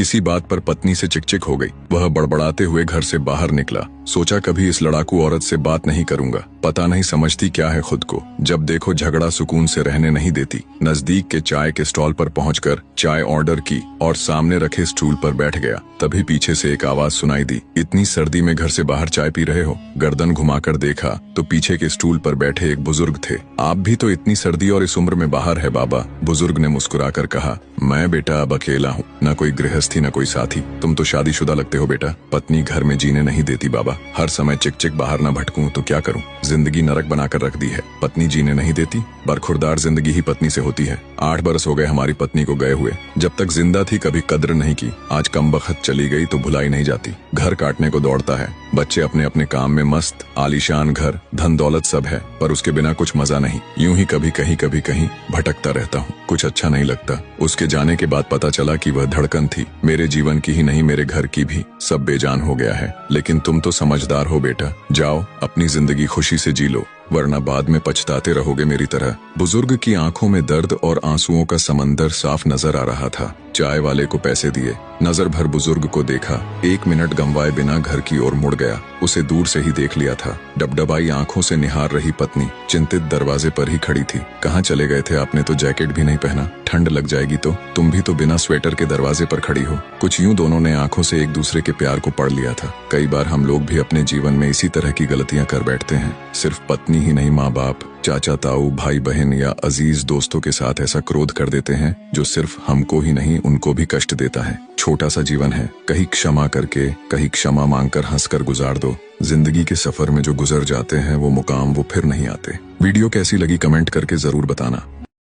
किसी बात पर पत्नी से चिकचिक हो गई। वह बड़बड़ाते हुए घर से बाहर निकला। सोचा कभी इस लड़ाकू औरत से बात नहीं करूंगा, पता नहीं समझती क्या है खुद को। जब देखो झगड़ा सुकून से रहने नहीं देती। नजदीक के चाय के स्टॉल पर पहुंचकर चाय ऑर्डर की और सामने रखे स्टूल पर बैठ गया। तभी पीछे से एक आवाज सुनाई दी, इतनी सर्दी में घर से बाहर चाय पी रहे हो? गर्दन घुमाकर देखा तो पीछे के स्टूल पर बैठे एक बुजुर्ग थे। आप भी तो इतनी सर्दी और इस उम्र में बाहर है बाबा, बुजुर्ग ने मुस्कुराकर कहा। मैं बेटा अब अकेला हूँ, न कोई गृहस्थी न कोई साथी। तुम तो शादीशुदा लगते हो बेटा। पत्नी घर में जीने नहीं देती बाबा, हर समय चिक बाहर न भटकूं तो क्या करूं? जिंदगी नरक बनाकर रख दी है। पत्नी जीने नहीं देती? बरखुरदार जिंदगी ही पत्नी से होती है। 8 बरस हो गए हमारी पत्नी को गए हुए। जब तक जिंदा थी कभी कद्र नहीं की, आज कमबख्त चली गई तो भुलाई नहीं जाती। घर काटने को दौड़ता है। बच्चे अपने अपने काम में मस्त, आलीशान घर, धन दौलत सब है, पर उसके बिना कुछ मजा नहीं। यूं ही कभी कहीं भटकता रहता हूँ। कुछ अच्छा नहीं लगता। उसके जाने के बाद पता चला कि वह धड़कन थी, मेरे जीवन की ही नहीं मेरे घर की भी। सब बेजान हो गया है। लेकिन तुम तो समझदार हो बेटा, जाओ अपनी जिंदगी खुशी से जी लो, वरना बाद में पछताते रहोगे मेरी तरह। बुजुर्ग की आंखों में दर्द और आंसुओं का समंदर साफ नजर आ रहा था। चाय वाले को पैसे दिए, नजर भर बुजुर्ग को देखा। 1 मिनट गंवाए बिना घर की ओर मुड़ गया। उसे दूर से ही देख लिया था। डबडबाई आंखों से निहार रही पत्नी चिंतित दरवाजे पर ही खड़ी थी। कहाँ चले गए थे आपने? तो जैकेट भी नहीं पहना, ठंड लग जाएगी तो। तुम भी तो बिना स्वेटर के दरवाजे पर खड़ी हो। कुछ यूं दोनों ने आंखों से एक दूसरे के प्यार को पढ़ लिया था। कई बार हम लोग भी अपने जीवन में इसी तरह की गलतियां कर बैठते हैं। सिर्फ पत्नी ही नहीं, माँ बाप, चाचा ताऊ, भाई बहन या अजीज दोस्तों के साथ ऐसा क्रोध कर देते हैं जो सिर्फ हमको ही नहीं उनको भी कष्ट देता है। छोटा सा जीवन है, कहीं क्षमा करके कहीं क्षमा मांगकर हंसकर गुजार दो। जिंदगी के सफर में जो गुजर जाते हैं वो मुकाम वो फिर नहीं आते। वीडियो कैसी लगी कमेंट करके जरूर बताना।